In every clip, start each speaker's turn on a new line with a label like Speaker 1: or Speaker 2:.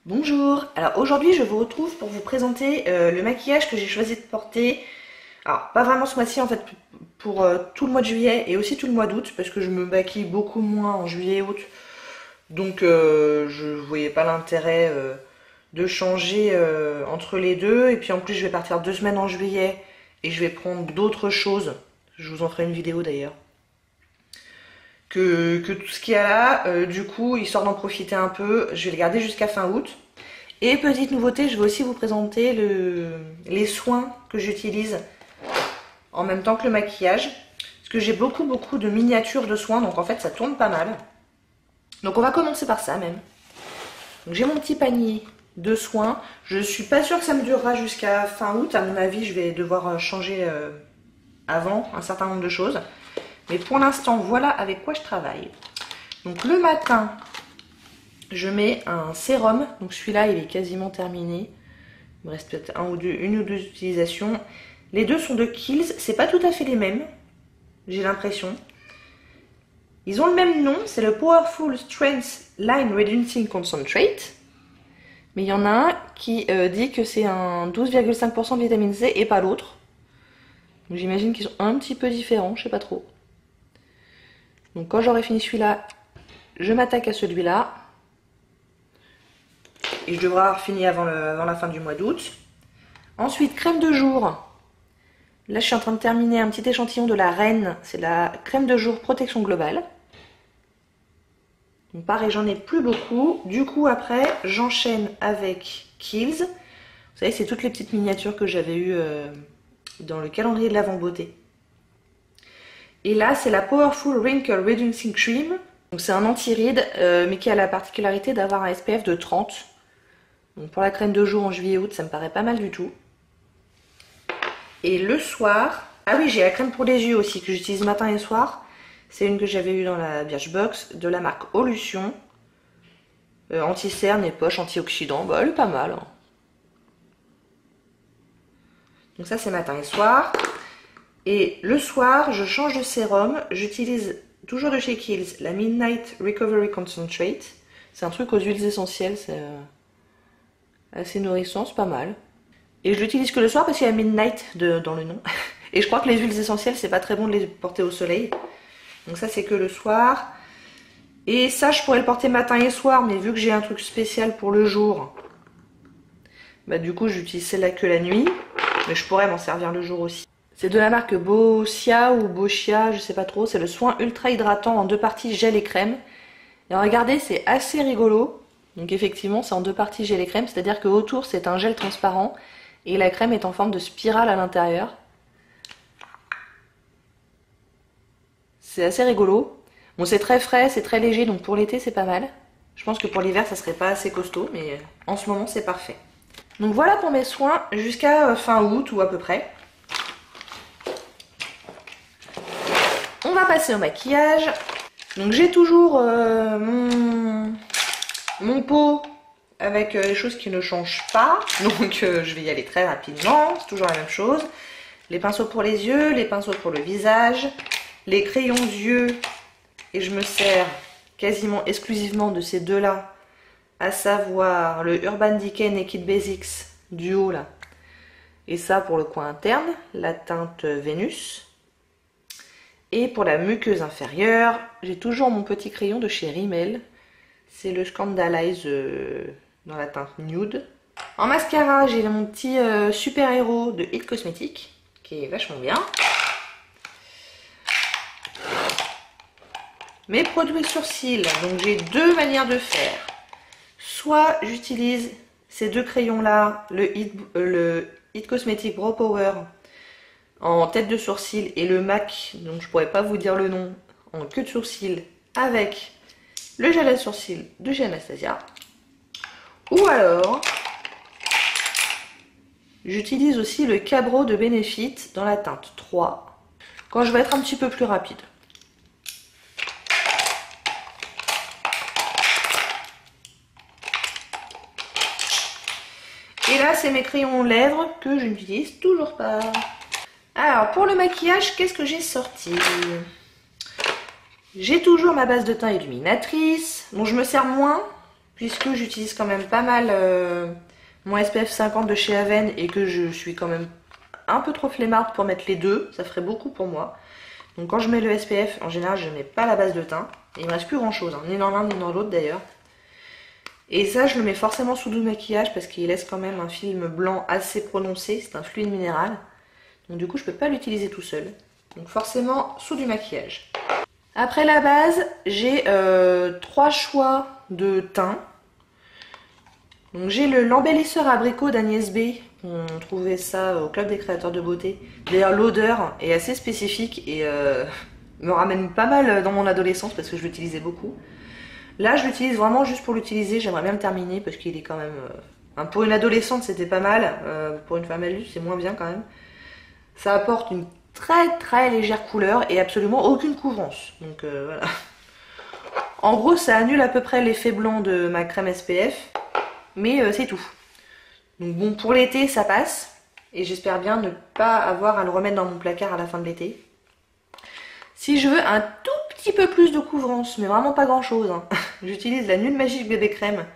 Speaker 1: Bonjour, alors aujourd'hui je vous retrouve pour vous présenter le maquillage que j'ai choisi de porter. Alors pas vraiment ce mois-ci en fait, pour tout le mois de juillet et aussi tout le mois d'août, parce que je me maquille beaucoup moins en juillet et août. Donc je voyais pas l'intérêt de changer entre les deux. Et puis en plus je vais partir 2 semaines en juillet et je vais prendre d'autres choses. Je vous en ferai une vidéo d'ailleurs. Que tout ce qu'il y a là, du coup, histoire d'en profiter un peu, je vais le garder jusqu'à fin août. Et petite nouveauté, je vais aussi vous présenter les soins que j'utilise en même temps que le maquillage. Parce que j'ai beaucoup de miniatures de soins, donc en fait ça tourne pas mal. Donc on va commencer par ça même. J'ai mon petit panier de soins. Je suis pas sûre que ça me durera jusqu'à fin août. À mon avis, je vais devoir changer avant un certain nombre de choses. Mais pour l'instant, voilà avec quoi je travaille. Donc le matin, je mets un sérum. Donc celui-là, il est quasiment terminé. Il me reste peut-être une ou deux utilisations. Les deux sont de Kiehl's. C'est pas tout à fait les mêmes, j'ai l'impression. Ils ont le même nom, c'est le Powerful Strength Line Reducing Concentrate. Mais il y en a un qui dit que c'est un 12,5% de vitamine C et pas l'autre. Donc j'imagine qu'ils sont un petit peu différents, je sais pas trop. Donc quand j'aurai fini celui-là, je m'attaque à celui-là. Et je devrais avoir fini avant la fin du mois d'août. Ensuite, crème de jour. Là, je suis en train de terminer un petit échantillon de la Reine. C'est la crème de jour protection globale. Donc pareil, j'en ai plus beaucoup. Du coup, après, j'enchaîne avec Kiehl's. Vous savez, c'est toutes les petites miniatures que j'avais eues dans le calendrier de l'Avent Beauté. Et là, c'est la Powerful Wrinkle Reducing Cream. Donc c'est un anti-rides, mais qui a la particularité d'avoir un SPF de 30. Donc pour la crème de jour en juillet-août, ça me paraît pas mal du tout. Et le soir... Ah oui, j'ai la crème pour les yeux aussi, que j'utilise matin et soir. C'est une que j'avais eue dans la Birchbox, de la marque Olution. Anti-cerne et poche, antioxydant. Bah, elle est pas mal. Hein. Donc ça, c'est matin et soir. Et le soir, je change de sérum. J'utilise toujours de chez Kiehl's la Midnight Recovery Concentrate. C'est un truc aux huiles essentielles, c'est assez nourrissant, c'est pas mal. Et je l'utilise que le soir parce qu'il y a Midnight dans le nom. Et je crois que les huiles essentielles, c'est pas très bon de les porter au soleil. Donc ça, c'est que le soir. Et ça, je pourrais le porter matin et soir, mais vu que j'ai un truc spécial pour le jour, bah du coup, j'utilise celle-là que la nuit. Mais je pourrais m'en servir le jour aussi. C'est de la marque Boscia ou Boscia, je sais pas trop. C'est le soin ultra hydratant en 2 parties gel et crème. Et regardez, c'est assez rigolo. Donc effectivement, c'est en 2 parties gel et crème. C'est-à-dire que autour, c'est un gel transparent. Et la crème est en forme de spirale à l'intérieur. C'est assez rigolo. Bon, c'est très frais, c'est très léger. Donc pour l'été, c'est pas mal. Je pense que pour l'hiver, ça serait pas assez costaud. Mais en ce moment, c'est parfait. Donc voilà pour mes soins jusqu'à fin août ou à peu près. On va passer au maquillage. Donc j'ai toujours mon pot avec les choses qui ne changent pas. Donc je vais y aller très rapidement. C'est toujours la même chose. Les pinceaux pour les yeux, les pinceaux pour le visage, les crayons yeux. Et je me sers quasiment exclusivement de ces deux-là. À savoir le Urban Decay Naked Basics duo là. Et ça pour le coin interne, la teinte Vénus. Et pour la muqueuse inférieure, j'ai toujours mon petit crayon de chez Rimmel. C'est le Scandalize dans la teinte nude. En mascara, j'ai mon petit super héros de It Cosmetics, qui est vachement bien. Mes produits sourcils, donc j'ai 2 manières de faire. Soit j'utilise ces 2 crayons là, le It Cosmetics Brow Power en tête de sourcil et le MAC, donc je pourrais pas vous dire le nom, en queue de sourcil avec le gel à sourcils de chez Anastasia. Ou alors j'utilise aussi le Cabro de Benefit dans la teinte 3 quand je vais être un petit peu plus rapide. Et là, c'est mes crayons lèvres que je n'utilise toujours pas. Alors, pour le maquillage, qu'est-ce que j'ai sorti? J'ai toujours ma base de teint illuminatrice. Bon, je me sers moins puisque j'utilise quand même pas mal mon SPF 50 de chez Aven et que je suis quand même un peu trop flemmarde pour mettre les deux, ça ferait beaucoup pour moi. Donc quand je mets le SPF, en général je mets pas la base de teint. Et il me reste plus grand chose, hein, ni dans l'un ni dans l'autre d'ailleurs. Et ça je le mets forcément sous doux maquillage parce qu'il laisse quand même un film blanc assez prononcé, c'est un fluide minéral. Donc du coup je peux pas l'utiliser tout seul. Donc forcément sous du maquillage. Après la base, j'ai 3 choix de teint. Donc j'ai l'embellisseur abricot d'Agnès B. On trouvait ça au Club des créateurs de beauté. D'ailleurs l'odeur est assez spécifique et me ramène pas mal dans mon adolescence parce que je l'utilisais beaucoup. Là je l'utilise vraiment juste pour l'utiliser, j'aimerais bien le terminer parce qu'il est quand même... pour une adolescente c'était pas mal, pour une femme adulte c'est moins bien quand même. Ça apporte une très légère couleur et absolument aucune couvrance. Donc voilà. En gros ça annule à peu près l'effet blanc de ma crème SPF, mais c'est tout. Donc bon, pour l'été ça passe et j'espère bien ne pas avoir à le remettre dans mon placard à la fin de l'été. Si je veux un tout petit peu plus de couvrance, mais vraiment pas grand chose, hein, j'utilise la Nude Magique Bébé Crème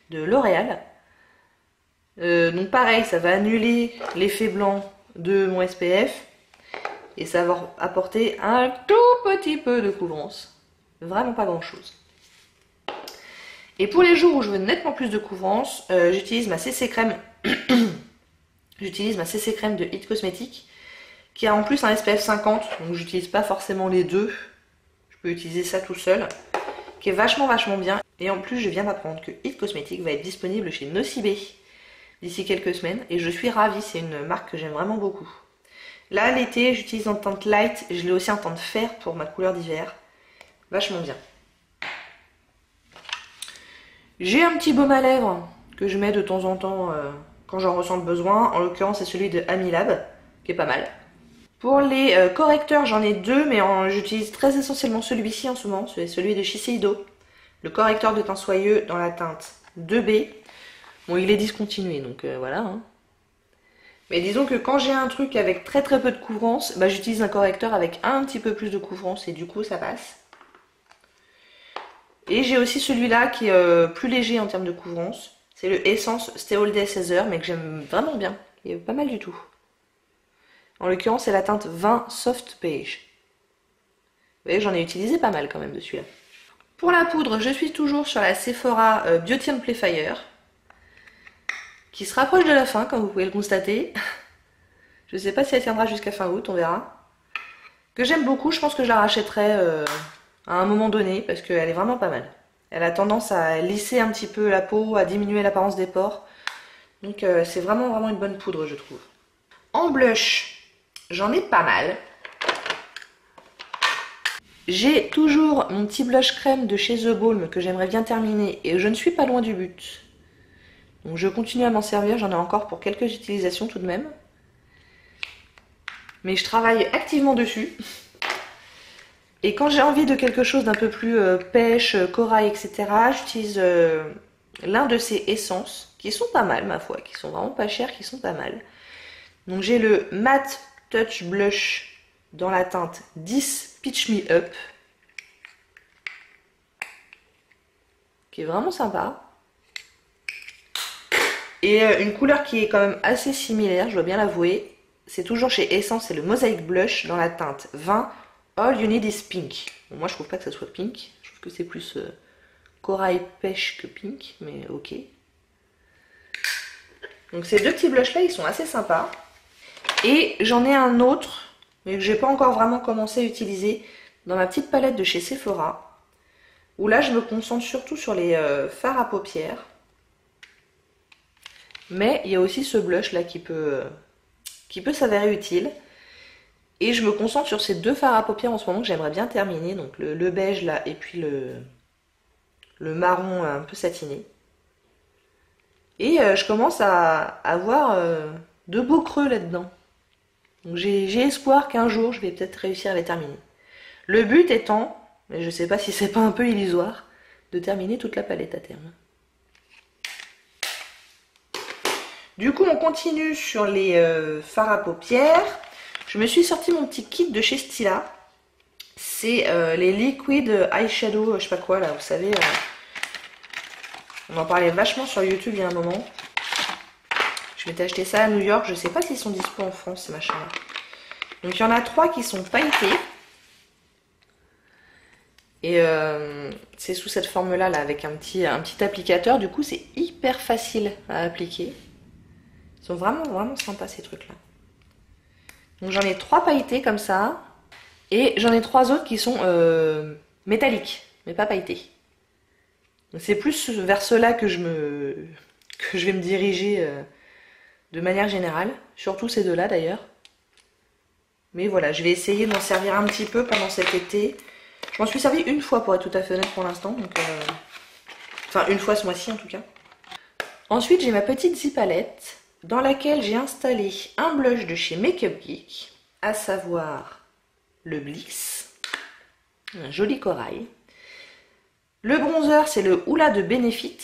Speaker 1: de L'Oréal. Donc pareil, ça va annuler l'effet blanc de mon SPF. Et ça va apporter un tout petit peu de couvrance. Vraiment pas grand chose. Et pour les jours où je veux nettement plus de couvrance, j'utilise ma CC crème. J'utilise ma CC crème de It Cosmetics, qui a en plus un SPF 50, donc j'utilise pas forcément les deux. Je peux utiliser ça tout seul, qui est vachement bien. Et en plus, je viens d'apprendre que It Cosmetics va être disponible chez Nocibé d'ici quelques semaines. Et je suis ravie, c'est une marque que j'aime vraiment beaucoup. Là, l'été, j'utilise en teinte light. Je l'ai aussi en teinte fer pour ma couleur d'hiver. Vachement bien. J'ai un petit baume à lèvres que je mets de temps en temps quand j'en ressens le besoin. En l'occurrence, c'est celui de Amilab, qui est pas mal. Pour les correcteurs, j'en ai deux, mais j'utilise très essentiellement celui-ci en ce moment. C'est celui de Shiseido. Le correcteur de teint soyeux dans la teinte 2B. Bon, il est discontinué, donc voilà. Hein. Mais disons que quand j'ai un truc avec très peu de couvrance, bah, j'utilise un correcteur avec un petit peu plus de couvrance et du coup ça passe. Et j'ai aussi celui-là qui est plus léger en termes de couvrance. C'est le Essence Stay All Day 16h, mais que j'aime vraiment bien. Il est pas mal du tout. En l'occurrence c'est la teinte 20 Soft Beige. Vous voyez, j'en ai utilisé pas mal quand même de celui-là. Pour la poudre, je suis toujours sur la Sephora Beauty Amplifier, qui se rapproche de la fin, comme vous pouvez le constater. Je ne sais pas si elle tiendra jusqu'à fin août, on verra. Que j'aime beaucoup, je pense que je la rachèterai à un moment donné, parce qu'elle est vraiment pas mal. Elle a tendance à lisser un petit peu la peau, à diminuer l'apparence des pores. Donc c'est vraiment une bonne poudre, je trouve. En blush, j'en ai pas mal. J'ai toujours mon petit blush crème de chez The Balm que j'aimerais bien terminer, et je ne suis pas loin du but. Donc je continue à m'en servir, j'en ai encore pour quelques utilisations tout de même. Mais je travaille activement dessus. Et quand j'ai envie de quelque chose d'un peu plus pêche, corail, etc., j'utilise l'un de ces essences, qui sont pas mal ma foi, qui sont vraiment pas chères, qui sont pas mal. Donc j'ai le Matte Touch Blush dans la teinte 10 Pitch Me Up, qui est vraiment sympa. Et une couleur qui est quand même assez similaire, je dois bien l'avouer. C'est toujours chez Essence, c'est le Mosaic Blush dans la teinte 20 All You Need Is Pink. Bon, moi je trouve pas que ça soit pink, je trouve que c'est plus corail pêche que pink, mais ok. Donc ces deux petits blushs là, ils sont assez sympas. Et j'en ai un autre, mais que j'ai pas encore vraiment commencé à utiliser, dans ma petite palette de chez Sephora. Où là je me concentre surtout sur les fards à paupières. Mais il y a aussi ce blush là qui peut s'avérer utile. Et je me concentre sur ces deux fards à paupières en ce moment que j'aimerais bien terminer. Donc le beige là et puis le marron un peu satiné. Et je commence à avoir de beaux creux là-dedans. Donc j'ai espoir qu'un jour je vais peut-être réussir à les terminer. Le but étant, mais je sais pas si c'est pas un peu illusoire, de terminer toute la palette à terme. Du coup, on continue sur les fards à paupières. Je me suis sorti mon petit kit de chez Stila. C'est les Liquid Eyeshadow, je sais pas quoi là, vous savez. On en parlait vachement sur YouTube il y a un moment. Je m'étais acheté ça à New York. Je sais pas s'ils sont dispo en France, ces machins-là. Donc il y en a 3 qui sont pailletés. Et c'est sous cette forme-là, là, avec un petit applicateur. Du coup, c'est hyper facile à appliquer. Ils sont vraiment, vraiment sympas, ces trucs-là. Donc j'en ai 3 pailletés comme ça. Et j'en ai 3 autres qui sont métalliques, mais pas pailletés. Donc c'est plus vers ceux-là que je vais me diriger de manière générale. Surtout ces deux-là, d'ailleurs. Mais voilà, je vais essayer de m'en servir un petit peu pendant cet été. Je m'en suis servi une fois pour être tout à fait honnête pour l'instant. Enfin, une fois ce mois-ci en tout cas. Ensuite, j'ai ma petite zipalette dans laquelle j'ai installé un blush de chez Make Up Geek, à savoir le Bliss, un joli corail. Le bronzer, c'est le Hoola de Benefit,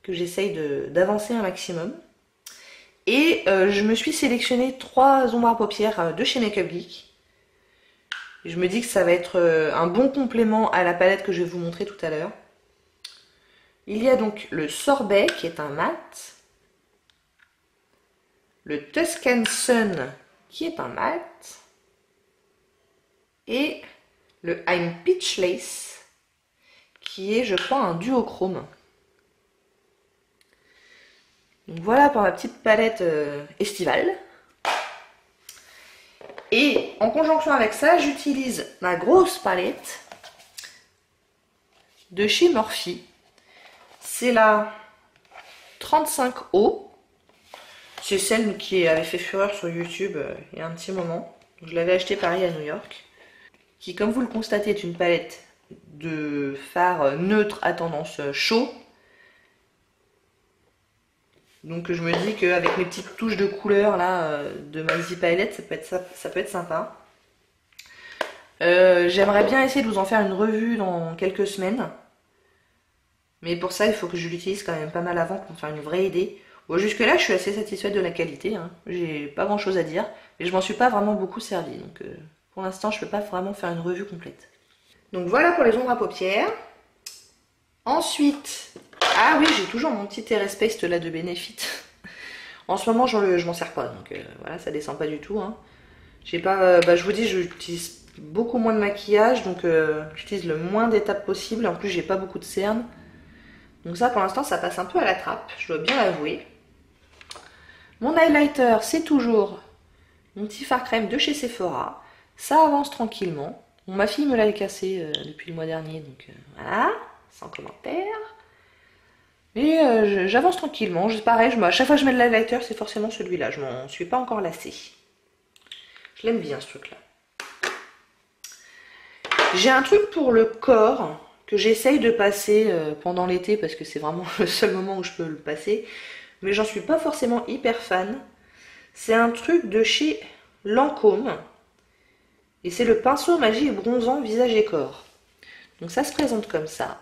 Speaker 1: que j'essaye d'avancer un maximum. Et je me suis sélectionné 3 ombres à paupières de chez Make Up Geek. Je me dis que ça va être un bon complément à la palette que je vais vous montrer tout à l'heure. Il y a donc le Sorbet qui est un mat. Le Tuscan Sun qui est un mat. Et le I'm Peachless qui est, je crois, un duochrome. Donc voilà pour ma petite palette estivale. Et en conjonction avec ça, j'utilise ma grosse palette de chez Morphe. C'est la 35O. C'est celle qui avait fait fureur sur YouTube il y a un petit moment. Je l'avais achetée pareil à New York. Qui, comme vous le constatez, est une palette de fard neutre à tendance chaud. Donc je me dis qu'avec mes petites touches de couleur là de ma zipalette, ça peut être sympa. J'aimerais bien essayer de vous en faire une revue dans quelques semaines. Mais pour ça, il faut que je l'utilise quand même pas mal avant pour me faire une vraie idée. Bon, jusque là, je suis assez satisfaite de la qualité. Hein. J'ai pas grand chose à dire. Mais je m'en suis pas vraiment beaucoup servi. Donc pour l'instant, je peux pas vraiment faire une revue complète. Donc voilà pour les ombres à paupières. Ensuite... Ah oui, j'ai toujours mon petit Terrace Paste là de Benefit. En ce moment, je m'en sers pas, donc voilà, ça descend pas du tout. Hein. J'ai pas, je vous dis, j'utilise beaucoup moins de maquillage, donc j'utilise le moins d'étapes possible. En plus, j'ai pas beaucoup de cernes. Donc ça, pour l'instant, ça passe un peu à la trappe, je dois bien l'avouer. Mon highlighter, c'est toujours mon petit fard crème de chez Sephora. Ça avance tranquillement. Bon, ma fille me l'a cassé depuis le mois dernier, donc voilà, sans commentaire. Mais j'avance tranquillement, pareil, à chaque fois que je mets de l'highlighter, c'est forcément celui-là, je m'en suis pas encore lassée. Je l'aime bien ce truc-là. J'ai un truc pour le corps que j'essaye de passer pendant l'été parce que c'est vraiment le seul moment où je peux le passer. Mais j'en suis pas forcément hyper fan. C'est un truc de chez Lancôme. Et c'est le pinceau magique bronzant visage et corps. Donc ça se présente comme ça.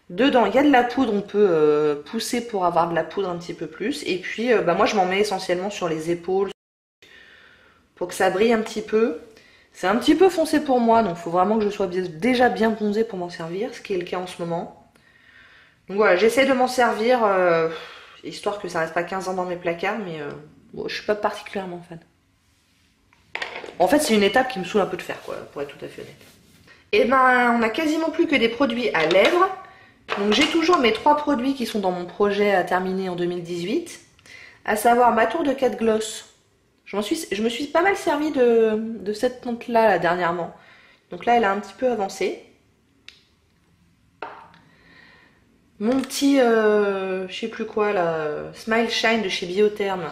Speaker 1: Dedans, il y a de la poudre, on peut pousser pour avoir de la poudre un petit peu plus. Et puis, moi, je m'en mets essentiellement sur les épaules pour que ça brille un petit peu. C'est un petit peu foncé pour moi, donc il faut vraiment que je sois déjà bien bronzée pour m'en servir, ce qui est le cas en ce moment. Donc voilà, j'essaie de m'en servir, histoire que ça reste pas 15 ans dans mes placards, mais bon, je suis pas particulièrement fan. En fait, c'est une étape qui me saoule un peu de faire, quoi, pour être tout à fait honnête. Et ben, on a quasiment plus que des produits à lèvres. Donc j'ai toujours mes 3 produits qui sont dans mon projet à terminer en 2018, à savoir ma tour de 4 gloss. Je me suis pas mal servi de cette teinte-là dernièrement. Donc là, elle a un petit peu avancé. Mon petit, je sais plus quoi là, Smile Shine de chez Biotherm.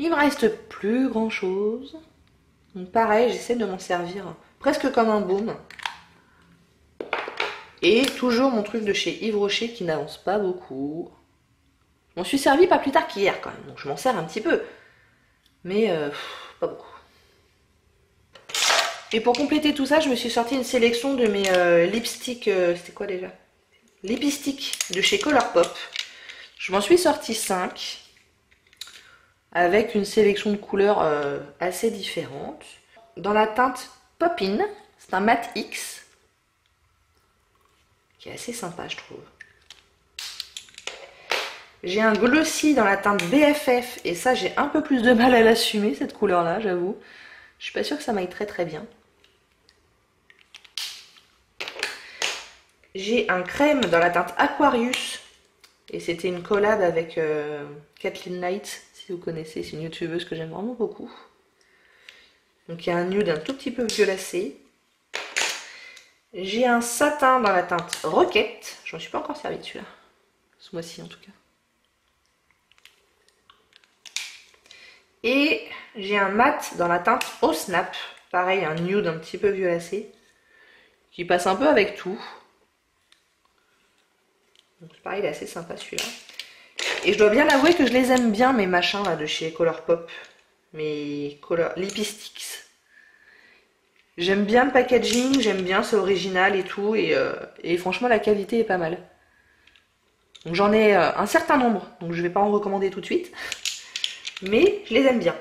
Speaker 1: Il me reste plus grand chose. Donc pareil, j'essaie de m'en servir presque comme un baume. Et toujours mon truc de chez Yves Rocher qui n'avance pas beaucoup. Je m'en suis servi pas plus tard qu'hier quand même, donc je m'en sers un petit peu. Mais pas beaucoup. Et pour compléter tout ça, je me suis sorti une sélection de mes lipsticks. C'était quoi déjà? Lipsticks de chez Colourpop. Je m'en suis sorti 5. Avec une sélection de couleurs assez différentes. Dans la teinte Pop-In, c'est un mat X. Qui est assez sympa, je trouve. J'ai un glossy dans la teinte BFF et ça j'ai un peu plus de mal à l'assumer cette couleur là, j'avoue. Je suis pas sûre que ça m'aille très très bien. J'ai un crème dans la teinte Aquarius et c'était une collab avec Kathleen Light, si vous connaissez, c'est une youtubeuse que j'aime vraiment beaucoup. Donc il y a un nude un tout petit peu violacé. J'ai un satin dans la teinte Roquette, j'en suis pas encore servi de celui-là, ce mois-ci en tout cas. Et j'ai un mat dans la teinte Au Snap, pareil un nude un petit peu violacé, qui passe un peu avec tout. Donc pareil, il est assez sympa celui-là. Et je dois bien avouer que je les aime bien mes machins là de chez Colourpop, mes Lipsticks. J'aime bien le packaging, j'aime bien, c'est original et tout, et franchement la qualité est pas mal. Donc j'en ai un certain nombre, donc je vais pas en recommander tout de suite, mais je les aime bien.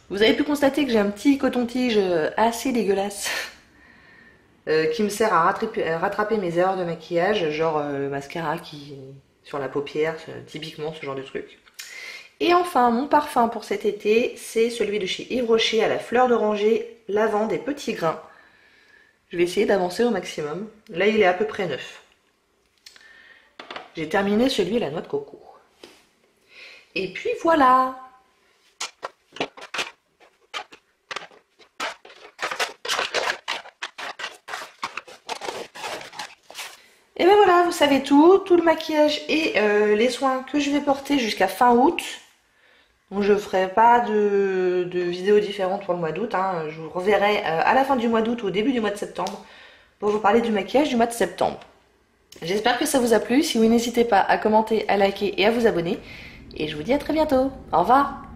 Speaker 1: Vous avez pu constater que j'ai un petit coton-tige assez dégueulasse qui me sert à rattraper mes erreurs de maquillage, genre le mascara qui sur la paupière, typiquement ce genre de truc. Et enfin, mon parfum pour cet été, c'est celui de chez Yves Rocher à la fleur d'oranger, lavande et petits grains. Je vais essayer d'avancer au maximum. Là, il est à peu près neuf. J'ai terminé celui à la noix de coco. Et puis voilà! Et ben voilà, vous savez tout le maquillage et les soins que je vais porter jusqu'à fin août. Donc je ne ferai pas de vidéos différentes pour le mois d'août, hein. Je vous reverrai à la fin du mois d'août ou au début du mois de septembre pour vous parler du maquillage du mois de septembre. J'espère que ça vous a plu, si oui n'hésitez pas à commenter, à liker et à vous abonner. Et je vous dis à très bientôt, au revoir!